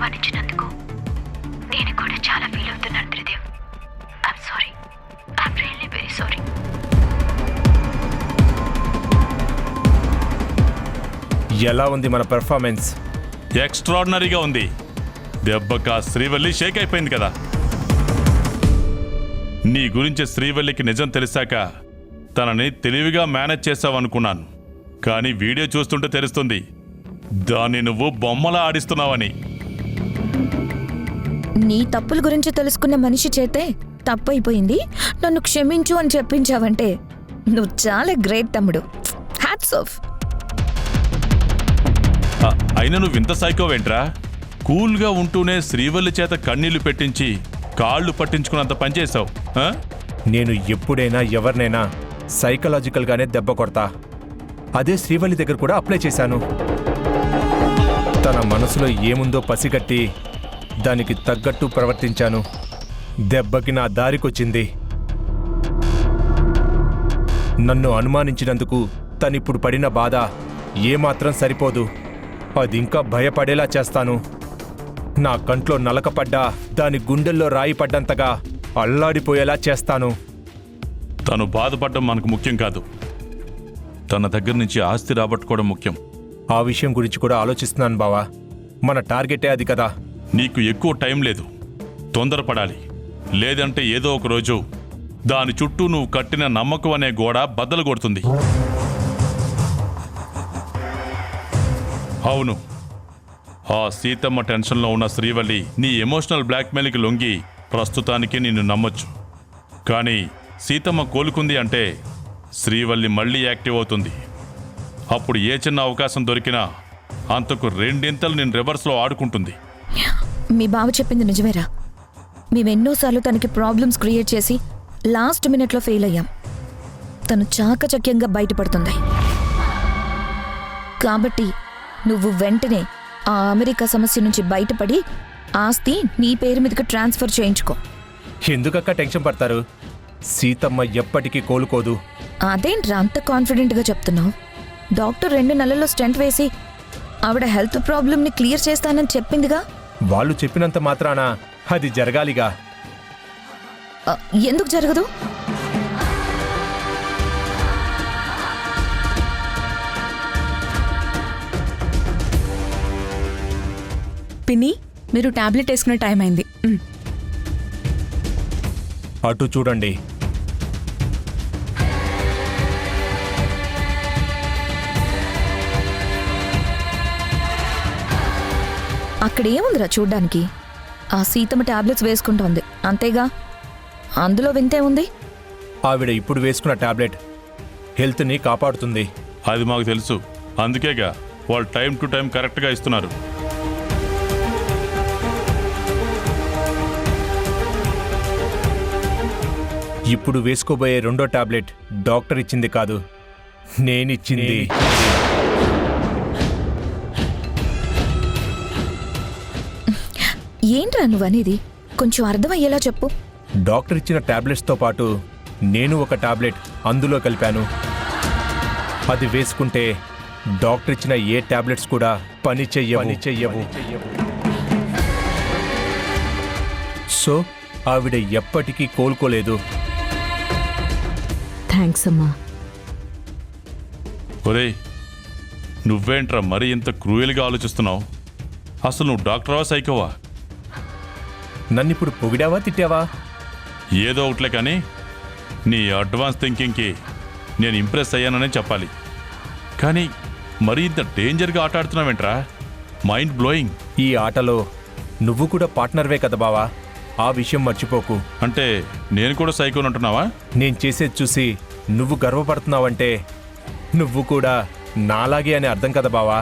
అవమానించినందుకు నేను కూడా చాలా ఫీల్ అవుతున్నాను Tridev. I'm sorry. I'm really very sorry. ఎలా ఉంది మన పెర్ఫార్మెన్స్? ఎక్స్ట్రాడినరీగా ఉంది. దెబ్బక శ్రీవల్లి షేక్ అయిపోయింది కదా. నీ గురించి శ్రీవల్లికి నిజం తెలిసాక తనని తెలివిగా మేనేజ్ చేసావనుకున్నాను. కానీ వీడియో చూస్తుంటే తెలుస్తుంది దాన్ని నువ్వు బొమ్మలా ఆడిస్తున్నావని. నీ తప్పుల గురించి తెలుసుకున్న మనిషి చేతే తప్పైపోయింది, నన్ను క్షమించు అని చెప్పించావంటే నువ్వు చాలా గ్రేట్ తమ్ముడు. Hats off. అయినా నువ్వు ఇంత సైకోవేంట్రా? కూల్గా ఉంటూనే శ్రీవల్లి చేత కన్నీళ్లు పెట్టించి కాళ్ళు పట్టించుకున్నంత పనిచేశావు. నేను ఎప్పుడైనా ఎవరినైనా సైకలాజికల్గానే దెబ్బ కొడతా. అదే శ్రీవల్లి దగ్గర కూడా అప్లై చేశాను. తన మనసులో ఏముందో పసిగట్టి దానికి తగ్గట్టు ప్రవర్తించాను. దెబ్బకి నా దారికొచ్చింది. నన్ను అనుమానించినందుకు తనిప్పుడు పడిన బాధ ఏమాత్రం సరిపోదు. అది ఇంకా భయపడేలా చేస్తాను. నా కంట్లో నలకపడ్డా దాని గుండెల్లో రాయి పడ్డంతగా అల్లాడిపోయేలా చేస్తాను. తను బాధపడడం మనకు ముఖ్యం కాదు, తన దగ్గర నుంచి ఆస్తి రాబట్టుకోవడం ముఖ్యం. ఆ విషయం గురించి కూడా ఆలోచిస్తున్నాను బావా. మన టార్గెటే అది కదా. నీకు ఎక్కువ టైం లేదు, తొందరపడాలి. లేదంటే ఏదో ఒక రోజు దాని చుట్టూ నువ్వు కట్టిన నమ్మకం అనే గోడ బద్దలు కొడుతుంది. అవును, ఆ సీతమ్మ టెన్షన్లో ఉన్న శ్రీవల్లి నీ ఎమోషనల్ బ్లాక్మెయిల్కి లొంగి ప్రస్తుతానికి నిన్ను నమ్మొచ్చు. కానీ సీతమ్మ కోలుకుంది అంటే శ్రీవల్లి మళ్ళీ యాక్టివ్ అవుతుంది. అప్పుడు ఏ చిన్న అవకాశం దొరికినా అంతకు రెండింతలు నేను రివర్స్లో ఆడుకుంటుంది. మీ బావ చెప్పింది నిజమేరా. మేమెన్నోసార్లు తనకి ప్రాబ్లమ్స్ క్రియేట్ చేసి లాస్ట్ మినిట్లో ఫెయిల్ అయ్యాం. తను చాకచక్యంగా బయటపడుతుంది. కాబట్టి నువ్వు వెంటనే ఆ అమెరికా సమస్య నుంచి బయటపడి ఆస్తి నీ పేరు మీదకి ట్రాన్స్ఫర్ చేయించుకో. ఎందుకక్క టెన్షన్ పడతారు? సీతమ్మ ఎప్పటికీ కోలుకోదు. అదేంట్రా అంత కాన్ఫిడెంట్గా చెప్తున్నావు? డాక్టర్ 2 నెలల్లో స్టెంట్ వేసి ఆవిడ హెల్త్ ప్రాబ్లమ్ని క్లియర్ చేస్తానని చెప్పిందిగా. వాళ్ళు చెప్పినంత మాత్రాన అది జరగాలిగా. ఎందుకు జరగదు? పిన్ని, మీరు టాబ్లెట్ వేసుకునే టైం అయింది. అటు చూడండి. అక్కడ ఏముందిరా చూడ్డానికి? ఆ సీతమ్మ టాబ్లెట్స్ వేసుకుంటోంది అంతేగా. అందులో వింతే ఉంది. ఆవిడ ఇప్పుడు వేసుకున్న టాబ్లెట్ హెల్త్ని కాపాడుతుంది. అది మాకు తెలుసు, అందుకేగా వాళ్ళు టైం టు టైం కరెక్ట్గా ఇస్తున్నారు. ఇప్పుడు వేసుకోబోయే 2వ టాబ్లెట్ డాక్టర్ ఇచ్చింది కాదు, నేనిచ్చింది. ఏంట్రా నువ్వనేది? కొంచెం అర్థమయ్యేలా చెప్పు. డాక్టర్ ఇచ్చిన టాబ్లెట్స్తో పాటు నేను ఒక టాబ్లెట్ అందులో కలిపాను. అది వేసుకుంటే డాక్టర్ ఇచ్చిన ఏ టాబ్లెట్స్ కూడా పని చెయ్యవు. సో ఆవిడ ఎప్పటికీ కోలుకోలేదు. థ్యాంక్స్ అమ్మా. ఒరేయ్, నువ్వేంట్రా మరి ఇంత క్రూయల్గా ఆలోచిస్తున్నావు? అసలు నువ్వు డాక్టర్వా సైకోవా? నన్నిప్పుడు పొగిడావా తిట్టావా? ఏదో ఒకట్లే, కానీ నీ అడ్వాన్స్ థింకింగ్కి నేను ఇంప్రెస్ అయ్యాననే చెప్పాలి. కానీ మరి ఇంత డేంజర్గా ఆట ఆడుతున్నావేంట్రా? Mind blowing. ఈ ఆటలో నువ్వు కూడా పార్ట్నర్వే కదా బావా, ఆ విషయం మర్చిపోకు. అంటే నేను కూడా సైకోని అంటున్నావా? నేను చేసేది చూసి నువ్వు గర్వపడుతున్నావంటే నువ్వు కూడా నాలాగే అని అర్థం కదా బావా.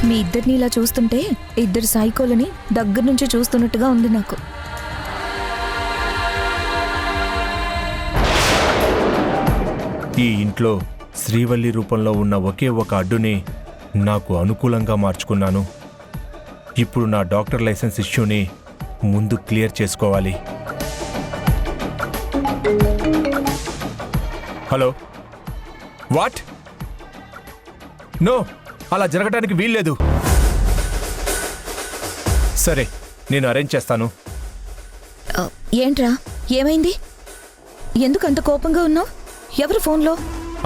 మీ ఇద్దరిని ఇలా చూస్తుంటే ఇద్దరు సైకోలని దగ్గర నుంచి చూస్తున్నట్టుగా ఉంది నాకు. ఈ ఇంట్లో శ్రీవల్లి రూపంలో ఉన్న ఒకే ఒక అడ్డుని నాకు అనుకూలంగా మార్చుకున్నాను. ఇప్పుడు నా డాక్టర్ లైసెన్స్ ఇష్యూని ముందు క్లియర్ చేసుకోవాలి. Hello, what? నో, అలా జరగడానికి వీల్లేదు. సరే, నేను అరేంజ్ చేస్తాను. ఏంట్రా, ఏమైంది? ఎందుకు అంత కోపంగా ఉన్నావు? ఎవరు ఫోన్లో?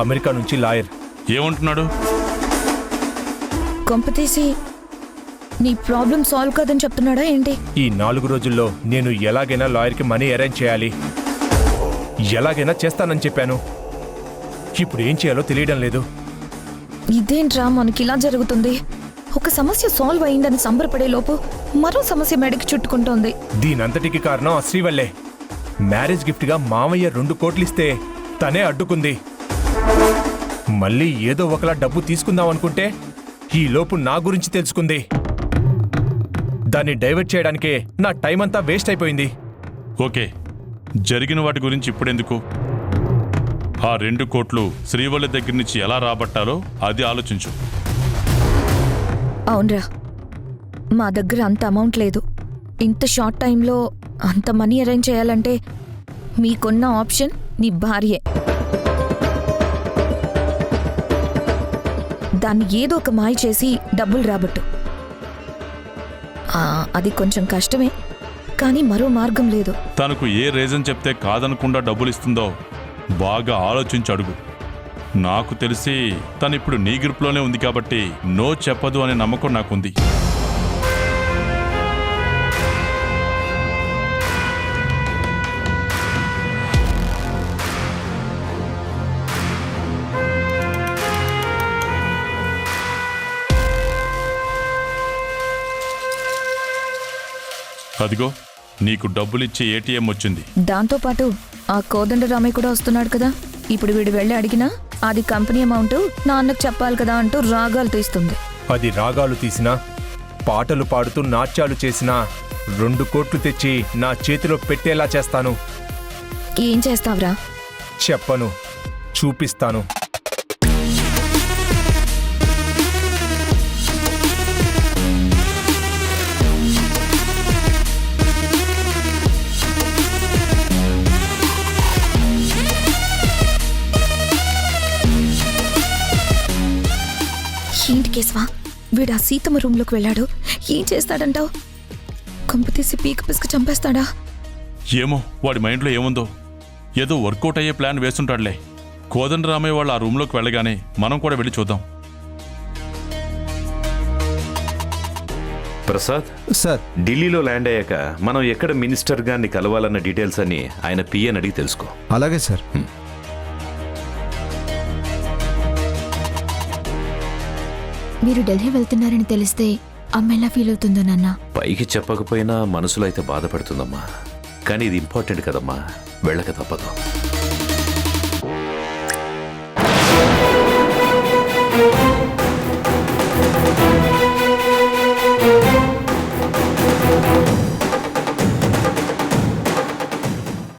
అమెరికా నుంచి లాయర్. ఏమంటున్నాడు? కొంపతీసి నీ ప్రాబ్లం సాల్వ్ కాదని చెప్తున్నాడా ఏంటి? ఈ 4 రోజుల్లో నేను ఎలాగైనా లాయర్కి మనీ అరేంజ్ చేయాలి. ఎలాగైనా చేస్తానని చెప్పాను. ఇప్పుడు ఏం చేయాలో తెలియడం లేదు. ఇదేంట్రా మనకిలా జరుగుతుంది? ఒక సమస్య సాల్వ్ అయిందని సంబరపడే లోపు మరో సమస్య మెడకి చుట్టుకుంటోంది. దీనంతటికి కారణం ఆ శ్రీవల్లే. మ్యారేజ్ గిఫ్ట్గా మామయ్య 2 కోట్లు ఇస్తే తనే అడ్డుకుంది. మళ్ళీ ఏదో ఒకలా డబ్బు తీసుకుందాం అనుకుంటే ఈ లోపు నా గురించి తెలుసుకుంది. దాన్ని డైవర్ట్ చేయడానికే నా టైం అంతా వేస్ట్ అయిపోయింది. ఓకే, జరిగిన వాటి గురించి ఇప్పుడెందుకు? ఆ 2 కోట్లు శ్రీవల్లి దగ్గర నుంచి ఎలా రాబట్టాలో అది ఆలోచించు. అవునరా, మా దగ్గర అంత అమౌంట్ లేదు. ఇంత షార్ట్ టైంలో అంత మనీ అరేంజ్ చేయాలంటే మీకున్న ఆప్షన్ నీ భార్యే. దాన్ని ఏదో ఒక మాయ చేసి డబ్బులు రాబట్టు. అది కొంచెం కష్టమే, కానీ మరో మార్గం లేదు. తనకు ఏ రీజన్ చెప్తే కాదనకుండా డబ్బులు ఇస్తుందో బాగా ఆలోచించి అడుగు. నాకు తెలిసి తను ఇప్పుడు నీ గ్రూప్లోనే ఉంది కాబట్టి నో చెప్పదు అనే నమ్మకం నాకుంది. అదిగో నీకు డబ్బులిచ్చే ఏటీఎం వచ్చింది. దాంతోపాటు ఆ కోదండరామయ్య కూడా వస్తున్నాడు కదా. ఇప్పుడు వీడు వెళ్ళి అడిగినా అది కంపెనీ అమౌంట్ నాన్నకు చెప్పాలి కదా అంటూ రాగాలు తీస్తుంది. అది రాగాలు తీసినా, పాటలు పాడుతూ నాట్యాలు చేసినా 2 కోట్లు తెచ్చి నా చేతిలో పెట్టేలా చేస్తాను. ఏం చేస్తావురా? చెప్పను, చూపిస్తాను. ఏంటి కేశవా, వీడు ఆ సీతమ్మ రూమ్లోకి వెళ్ళాడు. ఏం చేస్తాడంటావు? కొంపతీసి పీక పిసుకు చంపేస్తాడా? ఏమో వాడి మైండ్లో ఏముందో. ఏదో వర్కౌట్ అయ్యే ప్లాన్ వేస్తుంటాడులే. కోదండరామయ్య వాళ్ళు ఆ రూమ్లోకి వెళ్ళగానే మనం కూడా వెళ్ళి చూద్దాం. ప్రసాద్ సార్, ఢిల్లీలో ల్యాండ్ అయ్యాక మనం ఎక్కడ మినిస్టర్ గారిని కలవాలన్న డీటెయిల్స్ అన్ని ఆయన పిఎని అడిగి తెలుసుకో. అలాగే సార్. మీరు ఢిల్లీ వెళ్తున్నారని తెలిస్తే అమ్మ ఎలా ఫీల్ అవుతుందో నాన్న? పైకి చెప్పకపోయినా మనసులో అయితే బాధపడుతుందమ్మా. కానీ ఇది ఇంపార్టెంట్ కదమ్మా, వెళ్ళక తప్పదు.